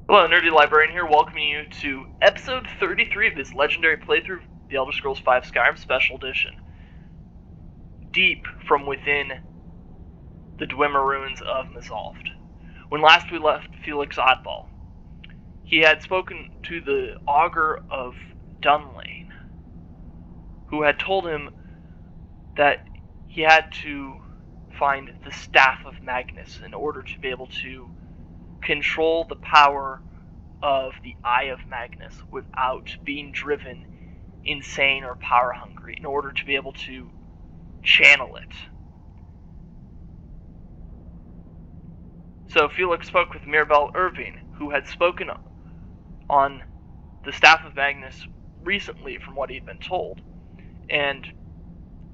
Hello, Nerdy Librarian here, welcoming you to episode 33 of this legendary playthrough, The Elder Scrolls V Skyrim Special Edition. Deep from within the Dwemer ruins of Mizalft. When last we left Felix Oddball, he had spoken to the Augur of Dunlane, who had told him that he had to find the Staff of Magnus in order to be able to control the power of the Eye of Magnus without being driven insane or power hungry, in order to be able to channel it. So Felix spoke with Mirabel Irving, who had spoken on the Staff of Magnus recently from what he'd been told, and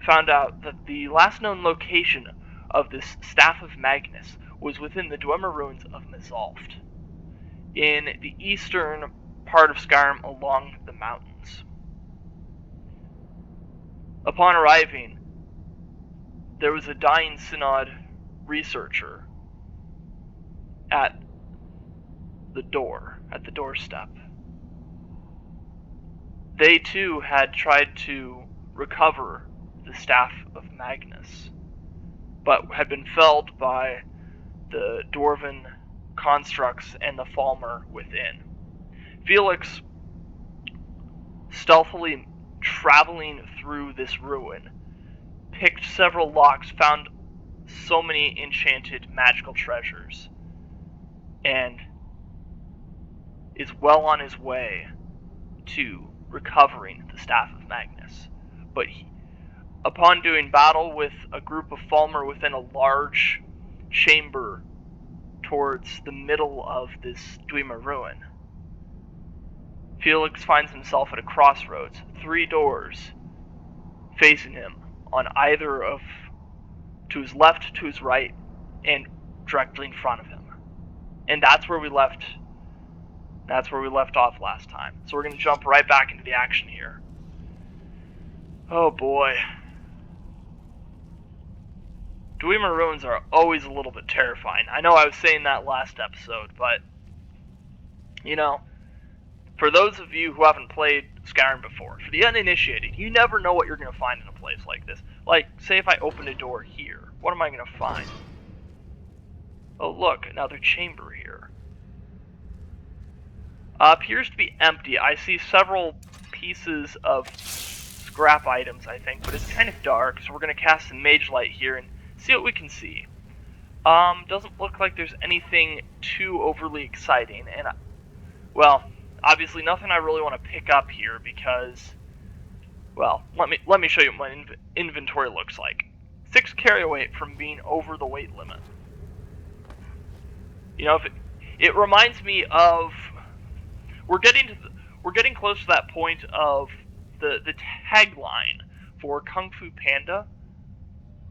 found out that the last known location of this Staff of Magnus was within the Dwemer ruins of Mizalft, in the eastern part of Skyrim along the mountains. Upon arriving, there was a dying Synod researcher at the doorstep. They too had tried to recover the Staff of Magnus, but had been felled by the dwarven constructs and the Falmer within. Felix, stealthily traveling through this ruin, picked several locks, found so many enchanted magical treasures, and is well on his way to recovering the Staff of Magnus. But upon doing battle with a group of Falmer within a large chamber towards the middle of this Dwemer ruin, Felix finds himself at a crossroads, 3 doors facing him on either of, to his left, to his right, and directly in front of him. And that's where we left off last time. So we're going to jump right back into the action here. Oh boy. Dwemer ruins are always a little bit terrifying. I know I was saying that last episode, but, you know, for those of you who haven't played Skyrim before, for the uninitiated, you never know what you're going to find in a place like this. Like, say if I open a door here, what am I going to find? Oh look, another chamber here. Appears to be empty. I see several pieces of scrap items, I think, but it's kind of dark, so we're going to cast some mage light here and see what we can see. Doesn't look like there's anything too overly exciting, and, well, obviously nothing I really want to pick up here because, well, let me show you what my inventory looks like. 6 carry weight from being over the weight limit. You know, it reminds me of, we're getting close to that point of the tagline for Kung Fu Panda,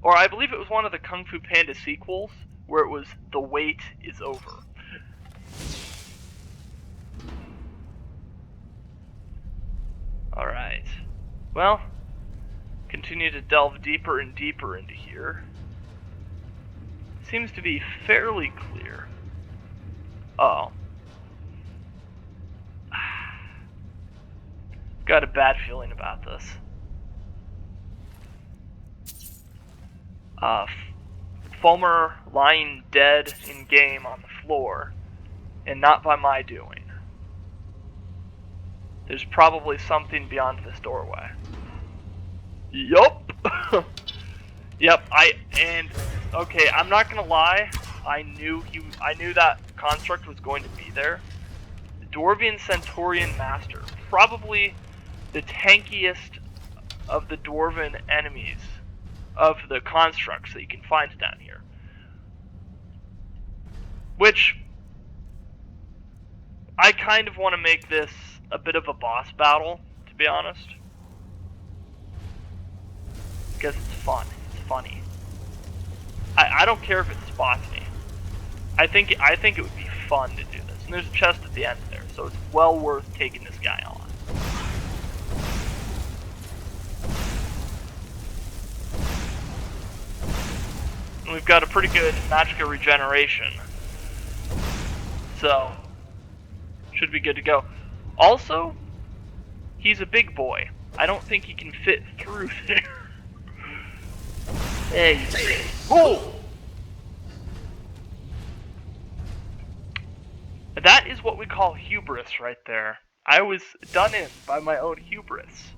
or I believe it was one of the Kung Fu Panda sequels, where it was "The wait is over." Alright. Well, continue to delve deeper and deeper into here. Seems to be fairly clear. Uh-oh. Got a bad feeling about this. Fulmer lying dead in game on the floor, and not by my doing. There's probably something beyond this doorway. Yup! Yep, okay, I'm not gonna lie, I knew that construct was going to be there. The Dwarvian Centaurian Master, probably the tankiest of the Dwarven enemies, of the constructs that you can find down here. Which, I kind of want to make this a bit of a boss battle, to be honest. Because it's fun, it's funny. I don't care if it spots me. I think it would be fun to do this. And there's a chest at the end there, so it's well worth taking this guy on. And we've got a pretty good magicka regeneration. So, Should be good to go. Also, he's a big boy. I don't think he can fit through there. Hey. Oh! That is what we call hubris right there. I was done in by my own hubris.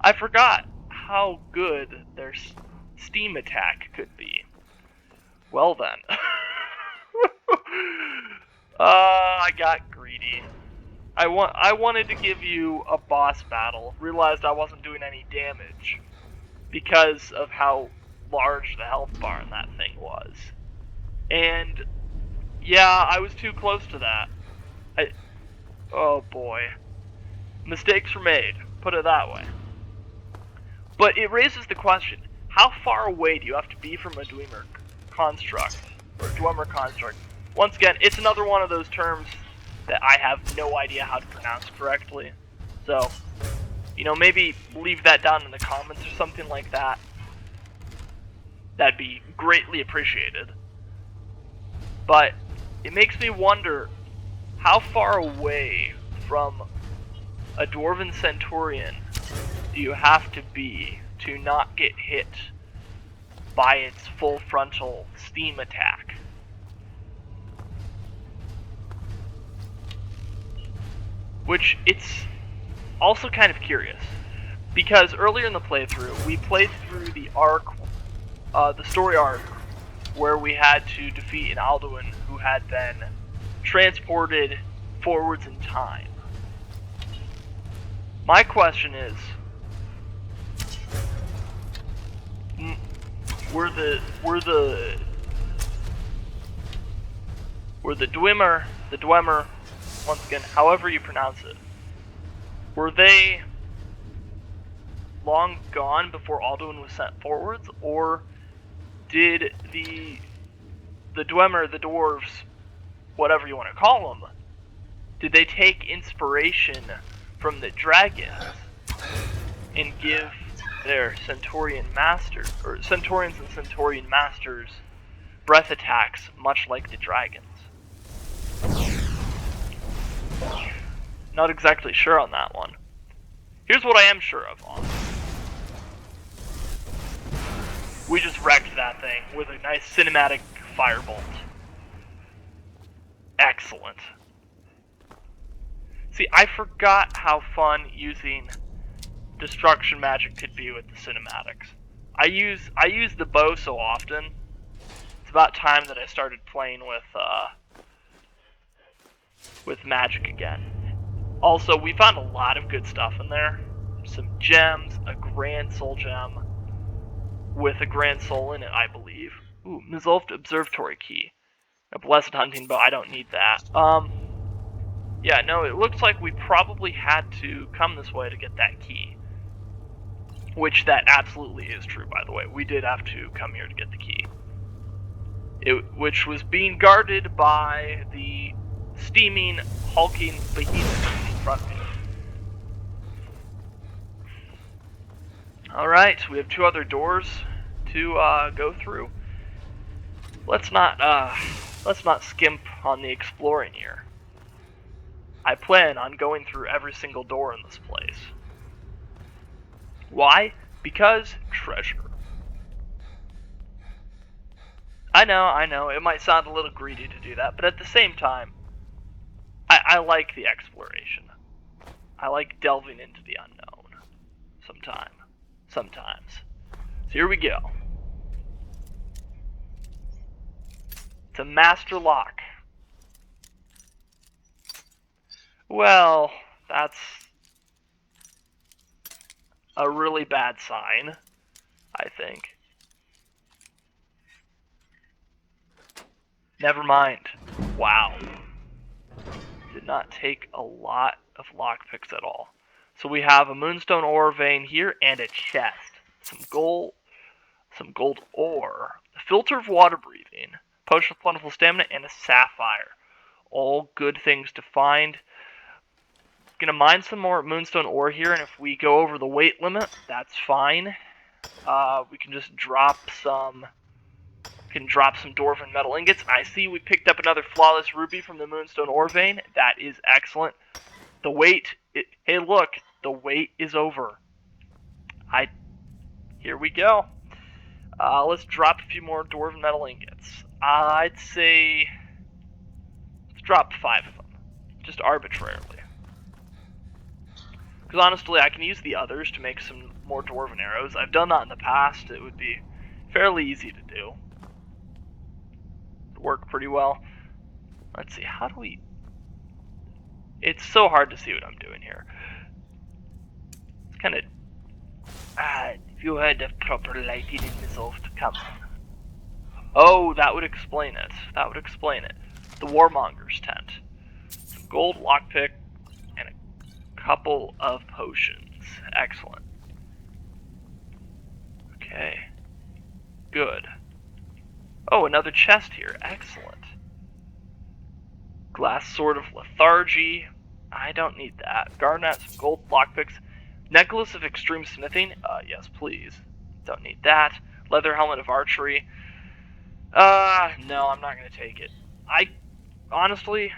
I forgot how good their steam attack could be. Well then. I got greedy. I wanted to give you a boss battle. Realized I wasn't doing any damage because of how large the health bar in that thing was. And yeah, I was too close to that. Oh boy. Mistakes were made, put it that way. But it raises the question, how far away do you have to be from a Dwemer construct? Or Dwemer construct? Once again, it's another one of those terms that I have no idea how to pronounce correctly. So, you know, maybe leave that down in the comments or something like that. That'd be greatly appreciated. But it makes me wonder, how far away from a Dwarven Centurion do you have to be to not get hit by its full frontal steam attack? Which, it's also kind of curious, because earlier in the playthrough, we played through the arc, the story arc, where we had to defeat an Alduin who had been transported forwards in time. My question is, were the Dwemer, once again, however you pronounce it, were they long gone before Alduin was sent forwards, or did the Dwemer, the dwarves, whatever you want to call them, did they take inspiration from the dragons and give their Centaurian masters, or Centaurians and Centaurian masters, breath attacks much like the dragons? Not exactly sure on that one. Here's what I am sure of on. We just wrecked that thing with a nice cinematic firebolt. Excellent. See, I forgot how fun using destruction magic could be with the cinematics. I use the bow so often. It's about time that I started playing with magic again. Also, we found a lot of good stuff in there. Some gems, a Grand Soul gem with a Grand Soul in it, I believe. Ooh, Mizulft Observatory Key. A Blessed Hunting Bow, I don't need that. Yeah, no, it looks like we probably had to come this way to get that key. Which that absolutely is true, by the way. We did have to come here to get the key. Which was being guarded by the steaming, hulking behemoth in front of me. Alright, we have two other doors to go through. Let's not skimp on the exploring here. I plan on going through every single door in this place. Why? Because treasure. I know, it might sound a little greedy to do that, but at the same time, I like the exploration. I like delving into the unknown. Sometimes. So here we go. It's a master lock. Well, that's a really bad sign, I think. Never mind. Wow. Did not take a lot of lockpicks at all. So we have a moonstone ore vein here and a chest. Some gold ore. A filter of water breathing. Potion of plentiful stamina and a sapphire. All good things to find. Gonna mine some more moonstone ore here, and if we go over the weight limit, that's fine. We can just drop some dwarven metal ingots. I see we picked up another flawless ruby from the moonstone ore vein. That is excellent. The wait. Hey, look. The wait is over. Here we go. Let's drop a few more dwarven metal ingots. I'd say let's drop 5 of them, just arbitrarily. Because honestly, I can use the others to make some more dwarven arrows. I've done that in the past. It would be fairly easy to do. It'd work pretty well. Let's see, how do we... It's so hard to see what I'm doing here. It's kind of... if you had the proper lighting in this oft, come on. Oh, that would explain it. That would explain it. The Warmonger's tent. Some gold lockpick and a couple of potions. Excellent. Okay. Good. Oh, another chest here. Excellent. Glass Sword of Lethargy. I don't need that. Garnet, some gold lockpicks. Necklace of Extreme Smithing. Yes, please. Don't need that. Leather Helmet of Archery. No, I'm not gonna take it. Honestly,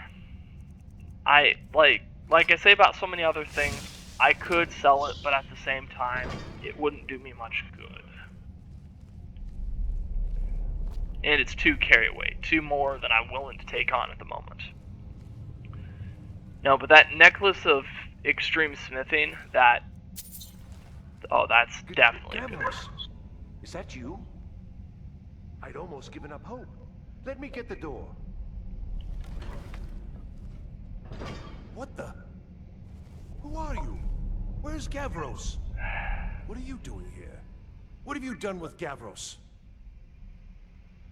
like I say about so many other things, I could sell it, but at the same time, it wouldn't do me much good. And it's 2 carry weight, 2 more than I'm willing to take on at the moment. No, but that Necklace of Extreme Smithing, that's definitely good. Is that you? I'd almost given up hope. Let me get the door. What the? Who are you? Where's Gavros? What are you doing here? What have you done with Gavros?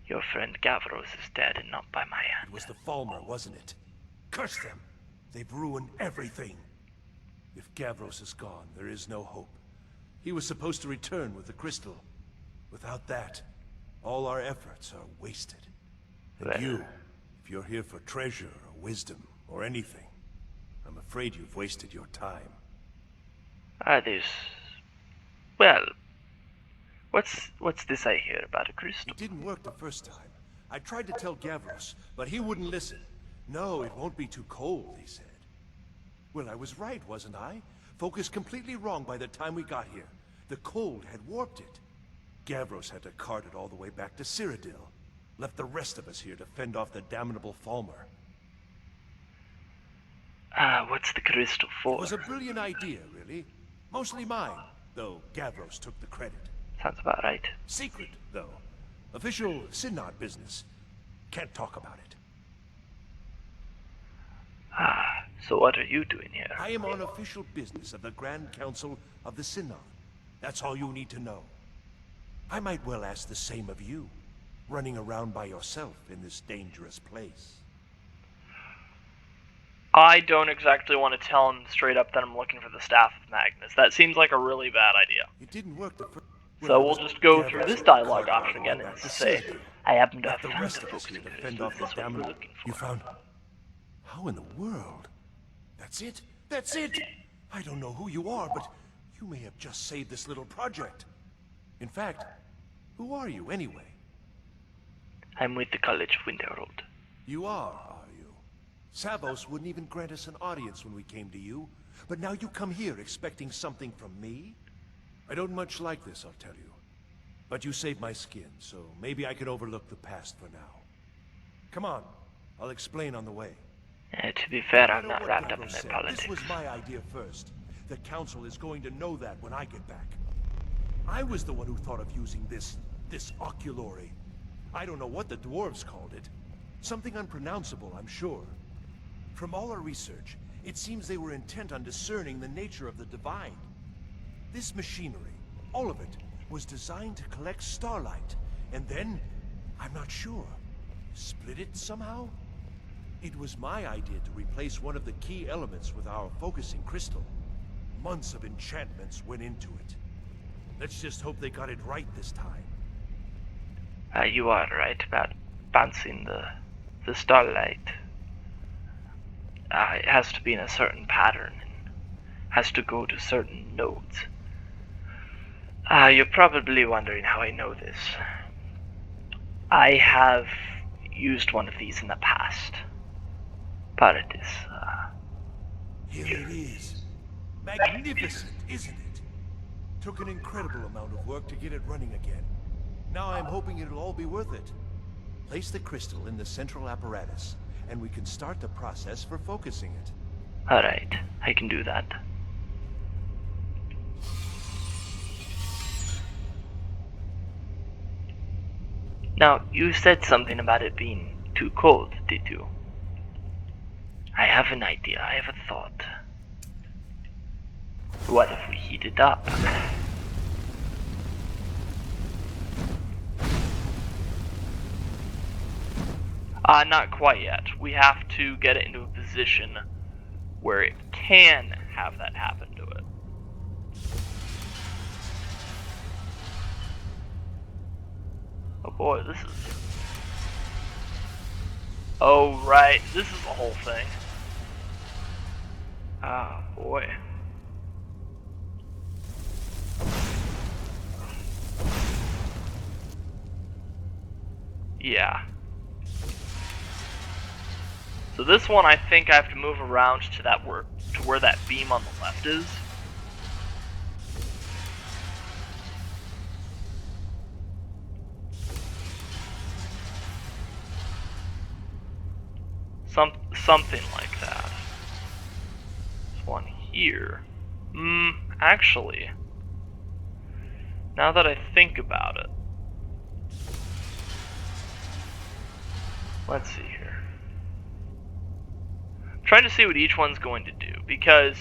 Your friend Gavros is dead and not by my hand. It was the Falmer, wasn't it? Curse them! They've ruined everything. If Gavros is gone, there is no hope. He was supposed to return with the crystal. Without that, all our efforts are wasted. And you, if you're here for treasure or wisdom or anything, I'm afraid you've wasted your time. Well, what's this I hear about a crystal? It didn't work the first time. I tried to tell Gavros, but he wouldn't listen. No, it won't be too cold, he said. Well, I was right, wasn't I? Focused completely wrong by the time we got here. The cold had warped it. Gavros had to cart it all the way back to Cyrodiil. Left the rest of us here to fend off the damnable Falmer. What's the crystal for? It was a brilliant idea, really. Mostly mine, though Gavros took the credit. Sounds about right. Secret, though. Official Synod business. Can't talk about it. So what are you doing here? I am on official business of the Grand Council of the Synod. That's all you need to know. I might well ask the same of you, running around by yourself in this dangerous place. I don't exactly want to tell him straight up that I'm looking for the Staff of Magnus. That seems like a really bad idea. It didn't work the first... So we'll just go through this dialogue option again and say, I happen to have found the focusing crystal. That's what we're looking for. You found... How in the world? That's it? That's it! I don't know who you are, but you may have just saved this little project. In fact, who are you anyway? I'm with the College of Winterhold. You are you? Savos wouldn't even grant us an audience when we came to you, but now you come here expecting something from me? I don't much like this, I'll tell you. But you saved my skin, so maybe I can overlook the past for now. Come on, I'll explain on the way. To be fair, I'm not wrapped up in their politics. This was my idea first. The Council is going to know that when I get back. I was the one who thought of using this oculory. I don't know what the dwarves called it. Something unpronounceable, I'm sure. From all our research, it seems they were intent on discerning the nature of the divine. This machinery, all of it, was designed to collect starlight, and then, I'm not sure, split it somehow? It was my idea to replace one of the key elements with our focusing crystal. Months of enchantments went into it. Let's just hope they got it right this time. You are right about bouncing the starlight. It has to be in a certain pattern, and has to go to certain nodes. You're probably wondering how I know this. I have used one of these in the past. But it is, Here it is. Magnificent, isn't it? Took an incredible amount of work to get it running again. Now I'm hoping it'll all be worth it. Place the crystal in the central apparatus, and we can start the process for focusing it. Alright, I can do that. Now, you said something about it being too cold, did you? I have an idea, I have a thought. What if we heat it up? Not quite yet. We have to get it into a position where it can have that happen to it. Oh boy, this is... Oh right, this is the whole thing. Ah, boy. Yeah. So this one, I think I have to move around to that to where that beam on the left is. Something like that. This one here. Actually, now that I think about it, let's see here. I'm trying to see what each one's going to do, because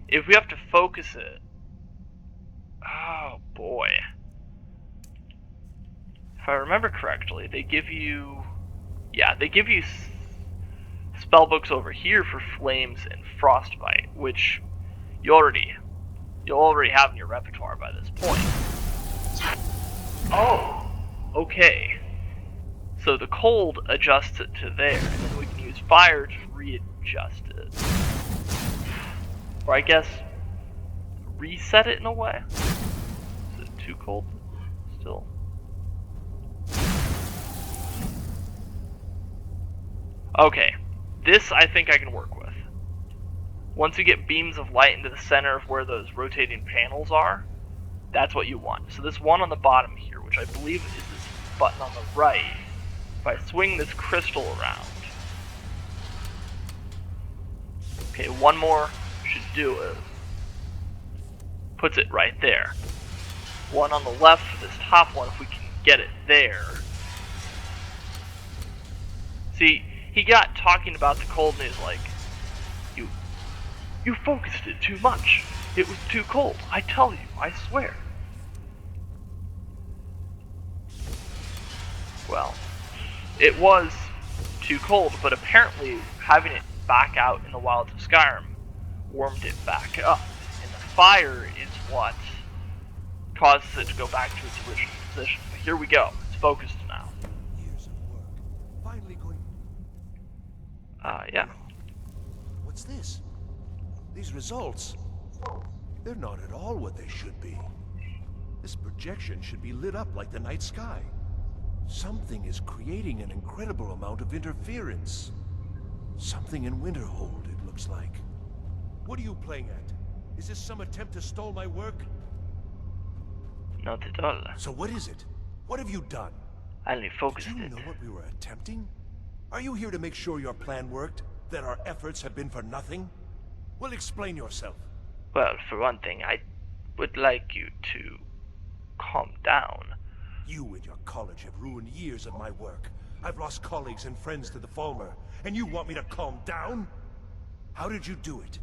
if we have to focus it, oh boy. If I remember correctly, they give you, yeah, they give you spellbooks over here for flames and frostbite, which you'll already have in your repertoire by this point. Oh, okay. So the cold adjusts it to there, and then we can use fire to readjust it. Or I guess reset it in a way. Is it too cold still? Okay. This I think I can work with. Once you get beams of light into the center of where those rotating panels are, that's what you want. So this one on the bottom here, which I believe is this button on the right, if I swing this crystal around, okay, one more should do it. Puts it right there. One on the left for this top one, if we can get it there. See, he got talking about the cold and he's like, You focused it too much. It was too cold. I tell you, I swear. Well, it was too cold, but apparently having it back out in the wilds of Skyrim warmed it back up. And the fire is what causes it to go back to its original position. But here we go. It's focused now. Years of work. Finally going... Yeah. What's this? These results, they're not at all what they should be. This projection should be lit up like the night sky. Something is creating an incredible amount of interference. Something in Winterhold, it looks like. What are you playing at? Is this some attempt to stall my work? Not at all. So what is it? What have you done? I only focused Did you it. know what we were attempting? Are you here to make sure your plan worked? That our efforts have been for nothing? Well, explain yourself. Well, for one thing, I would like you to calm down. You and your college have ruined years of my work. I've lost colleagues and friends to the Falmer, and you want me to calm down? How did you do it?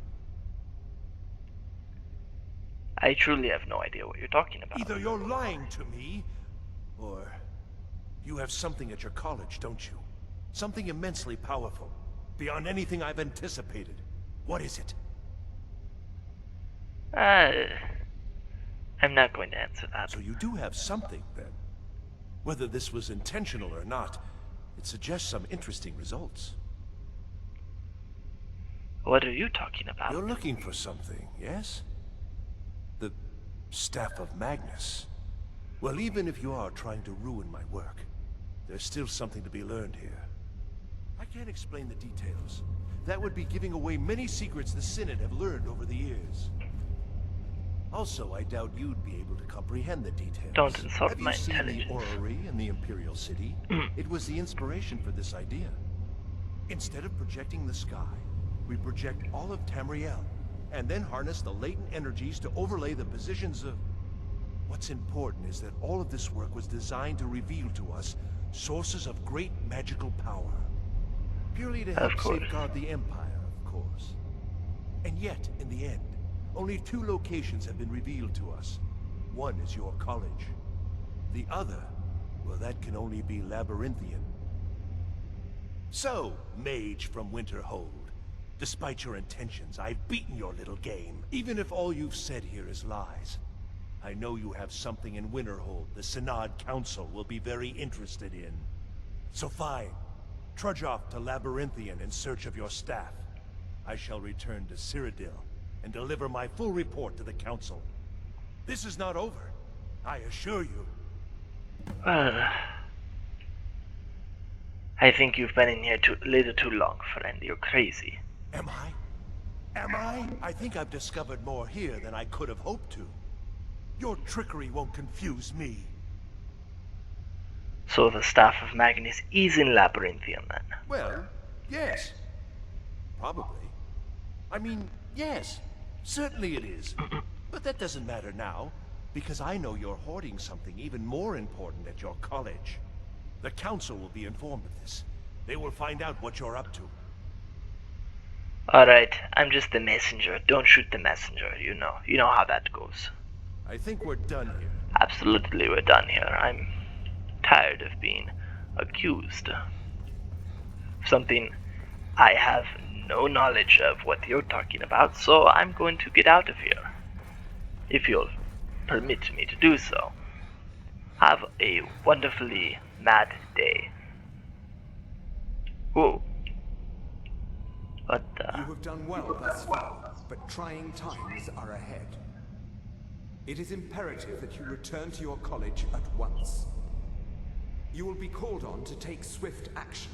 I truly have no idea what you're talking about. Either you're lying to me, or you have something at your college, don't you? Something immensely powerful, beyond anything I've anticipated. What is it? I'm not going to answer that. So you do have something, then. Whether this was intentional or not, it suggests some interesting results. What are you talking about? You're looking for something, yes? The Staff of Magnus. Well, even if you are trying to ruin my work, there's still something to be learned here. I can't explain the details. That would be giving away many secrets the Synod have learned over the years. Also, I doubt you'd be able to comprehend the details. Don't insult Have my you seen intelligence. the orrery in the Imperial City? It was the inspiration for this idea. Instead of projecting the sky, we project all of Tamriel, and then harness the latent energies to overlay the positions of... What's important is that all of this work was designed to reveal to us sources of great magical power. Purely to help safeguard the Empire, of course. And yet, in the end, only 2 locations have been revealed to us. One is your college. The other, well, that can only be Labyrinthian. So, mage from Winterhold, despite your intentions, I've beaten your little game. Even if all you've said here is lies, I know you have something in Winterhold the Synod Council will be very interested in. So fine. Trudge off to Labyrinthian in search of your staff. I shall return to Cyrodiil and deliver my full report to the Council. This is not over, I assure you. Well, I think you've been in here a little too long, friend. You're crazy. Am I? Am I? I think I've discovered more here than I could have hoped to. Your trickery won't confuse me. So the Staff of Magnus is in Labyrinthian, then? Well, yes. Probably. I mean, yes. Certainly it is. But that doesn't matter now, because I know you're hoarding something even more important at your college. The Council will be informed of this. They will find out what you're up to. Alright, I'm just the messenger. Don't shoot the messenger, you know. You know how that goes. I think we're done here. Absolutely, we're done here. I'm tired of being accused of something I have no knowledge of what you're talking about, so I'm going to get out of here. If you'll permit me to do so. Have a wonderfully mad day. Whoa. What the? You have done well thus far, but trying times are ahead. It is imperative that you return to your college at once. You will be called on to take swift action,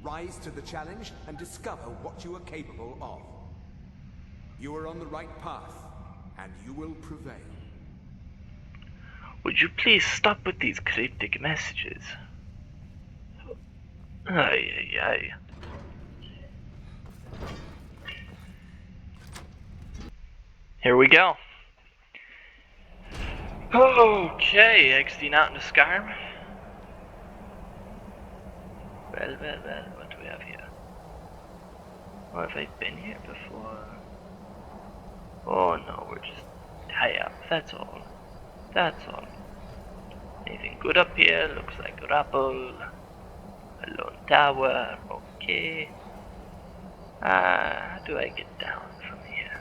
rise to the challenge, and discover what you are capable of. You are on the right path, and you will prevail. Would you please stop with these cryptic messages? Ay, ay, ay. Here we go. Okay, exiting out into Skyrim. Well, what do we have here? Oh, have I been here before? Oh no, we're just high up, that's all. That's all. Anything good up here? Looks like a rappel. A lone tower, okay. How do I get down from here?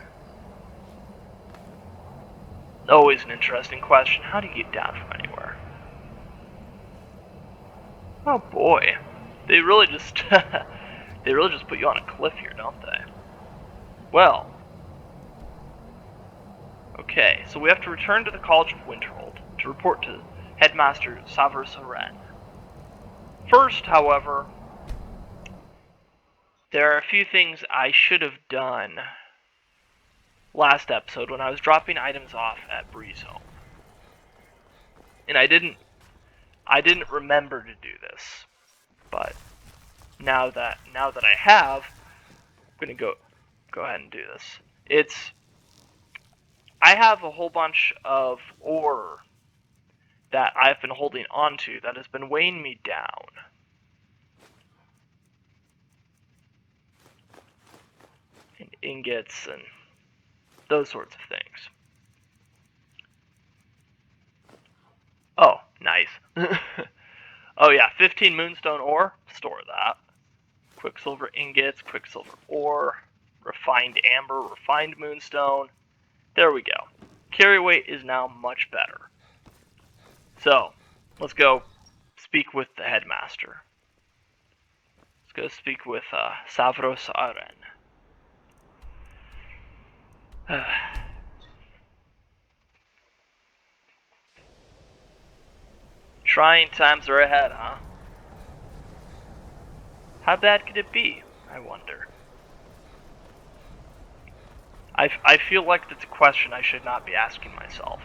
Always an interesting question. How do you get down from anywhere? Oh boy. They really just put you on a cliff here, don't they? Well. Okay, so we have to return to the College of Winterhold to report to Headmaster Savros Horan. First, however, there are a few things I should have done last episode when I was dropping items off at Bree's home. And I didn't remember to do this. But now that I have, I'm gonna go ahead and do this. I have a whole bunch of ore that I've been holding onto that has been weighing me down. And ingots and those sorts of things. Oh, nice. Oh yeah, 15 moonstone ore, store that. Quicksilver ingots, quicksilver ore, refined amber, refined moonstone. There we go. Carry weight is now much better. So, let's go speak with the headmaster. Let's go speak with Savros Aren. Trying times are ahead, huh? How bad could it be, I wonder? I feel like that's a question I should not be asking myself.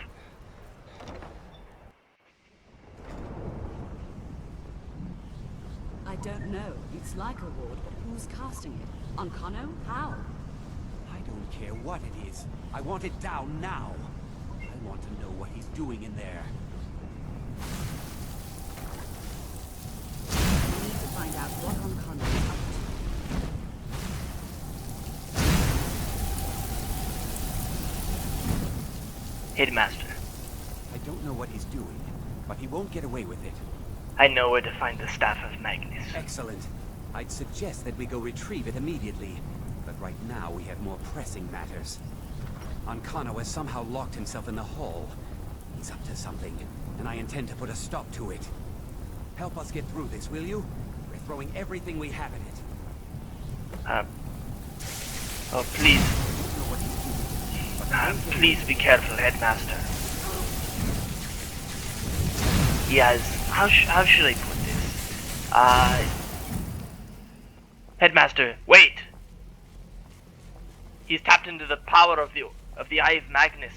I don't know. It's like a ward, but who's casting it? Onkano? How? I don't care what it is. I want it down now. I want to know what he's doing in there. I need to find out what Onkano is up to. Headmaster, I don't know what he's doing, but he won't get away with it. I know where to find the Staff of Magnus. Excellent. I'd suggest that we go retrieve it immediately. But right now we have more pressing matters. Onkano has somehow locked himself in the hall. He's up to something, and I intend to put a stop to it. Help us get through this, will you? We're throwing everything we have at it. Oh, please. I don't know what he's doing, but he won't get Please be careful, Headmaster. Yes, how should I put this? Headmaster, wait! He's tapped into the power of the Eye of Magnus,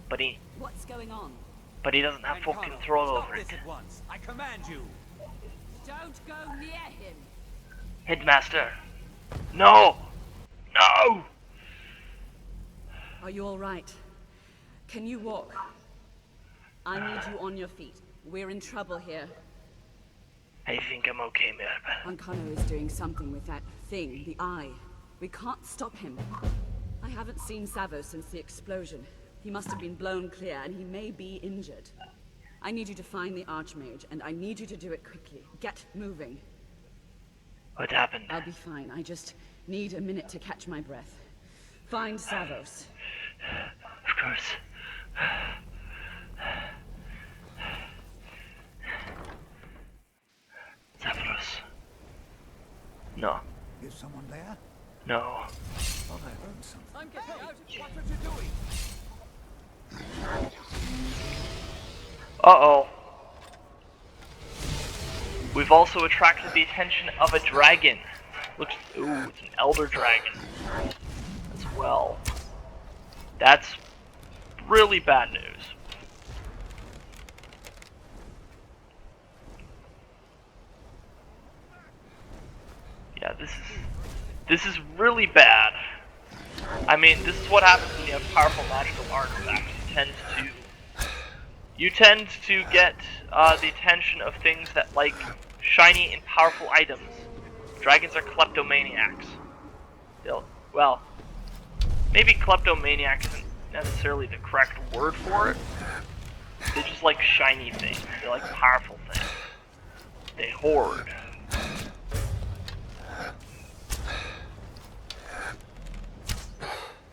but he What's going on? doesn't have full Onkano, control stop over it. this at once. I command you. Don't go near him! Headmaster, no, no! Are you alright? Can you walk? I need you on your feet. We're in trouble here. I think I'm okay, Mirabel. Onkano is doing something with that thing, the eye. We can't stop him. I haven't seen Savo since the explosion. He must have been blown clear, and he may be injured. I need you to find the Archmage, and I need you to do it quickly. Get moving. What happened? I'll be fine. I just need a minute to catch my breath. Find Savos. Of course. Savros. No. Is someone there? No. Thought I heard something. I'm getting out. What are you doing? Uh-oh. We've also attracted the attention of a dragon. Looks, ooh, it's an elder dragon as well. That's really bad news. Yeah, this is really bad. I mean, this is what happens when you have powerful magical artifacts. You tend to get the attention of things that like shiny and powerful items. Dragons are kleptomaniacs. Well, maybe kleptomaniac isn't necessarily the correct word for it. They just like shiny things. They like powerful things. They hoard.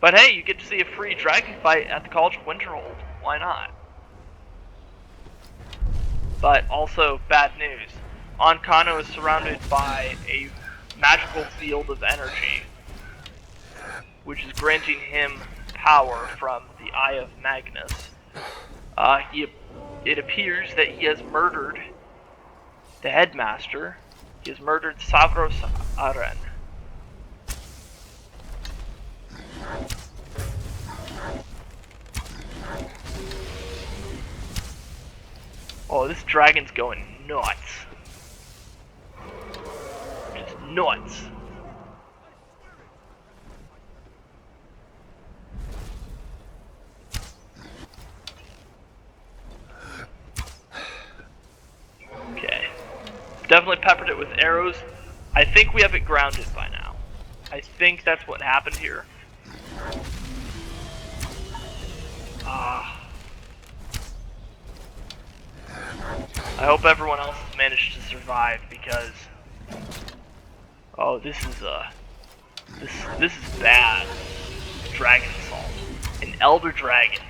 But hey, you get to see a free dragon fight at the College of Winterhold. Why not? But also, bad news. Onkano is surrounded by a magical field of energy, which is granting him power from the Eye of Magnus. It appears that he has murdered the headmaster. He has murdered Savros Aren. Oh, this dragon's going nuts. Just nuts. Okay. Definitely peppered it with arrows. I think we have it grounded by now. I think that's what happened here. I hope everyone else has managed to survive because oh, this is bad. Dragon assault. An elder dragon.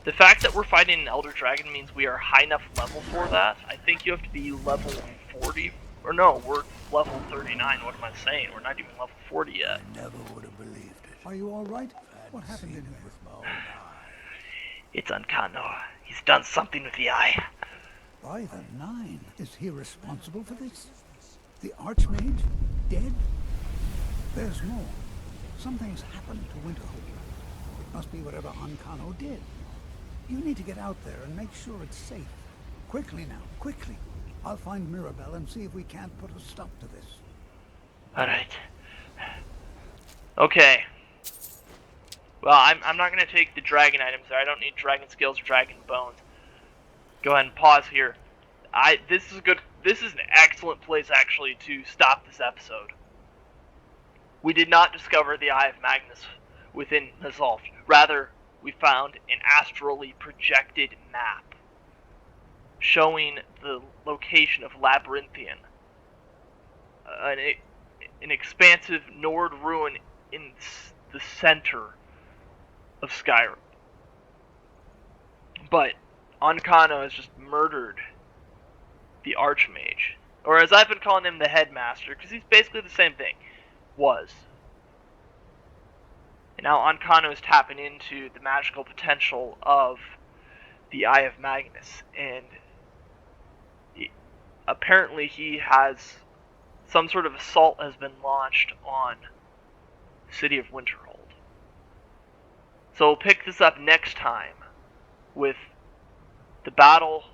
The fact that we're fighting an elder dragon means we are high enough level for that. I think you have to be level 40 or no, we're level 39. What am I saying? We're not even level 40 yet. I never would have believed it. Are you all right? What happened in here? With my own eye. It's Onkano. He's done something with the eye. By the nine, is he responsible for this? The Archmage dead? There's more. Something's happened to Winterhold. It must be whatever Ancano did. You need to get out there and make sure it's safe. Quickly now, quickly. I'll find Mirabelle and see if we can't put a stop to this. Alright. Okay. Well, I'm not going to take the dragon items there. I don't need dragon skills or dragon bones. Go ahead and pause here. This is an excellent place, actually, to stop this episode. We did not discover the Eye of Magnus within Hazalt. Rather, we found an astrally projected map showing the location of Labyrinthian, an expansive Nord ruin in the center of Skyrim. But Ancano has just murdered the Archmage, or as I've been calling him, the Headmaster, because he's basically the same thing, was. And now Ancano is tapping into the magical potential of the Eye of Magnus, and apparently he has some sort of assault has been launched on the city of Winterhold. So we'll pick this up next time with the battle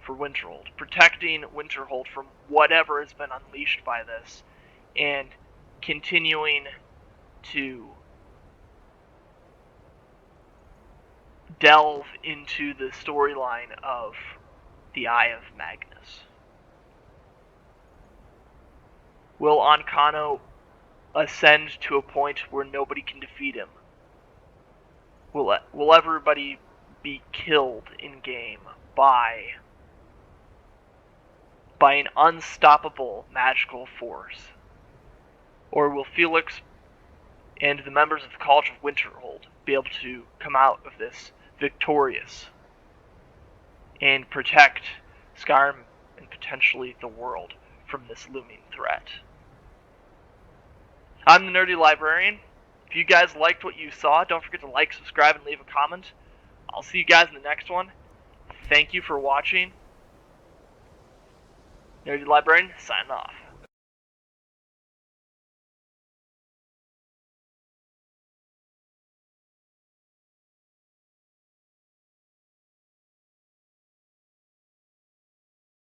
for Winterhold, protecting Winterhold from whatever has been unleashed by this, and continuing to delve into the storyline of the Eye of Magnus. Will Ancano ascend to a point where nobody can defeat him? Will everybody be killed in game by an unstoppable magical force? Or will Felix and the members of the College of Winterhold be able to come out of this victorious and protect Skyrim and potentially the world from this looming threat? I'm the Nerdy Librarian. If you guys liked what you saw, don't forget to like, subscribe, and leave a comment. I'll see you guys in the next one. Thank you for watching. Nerdy Librarian, signing off.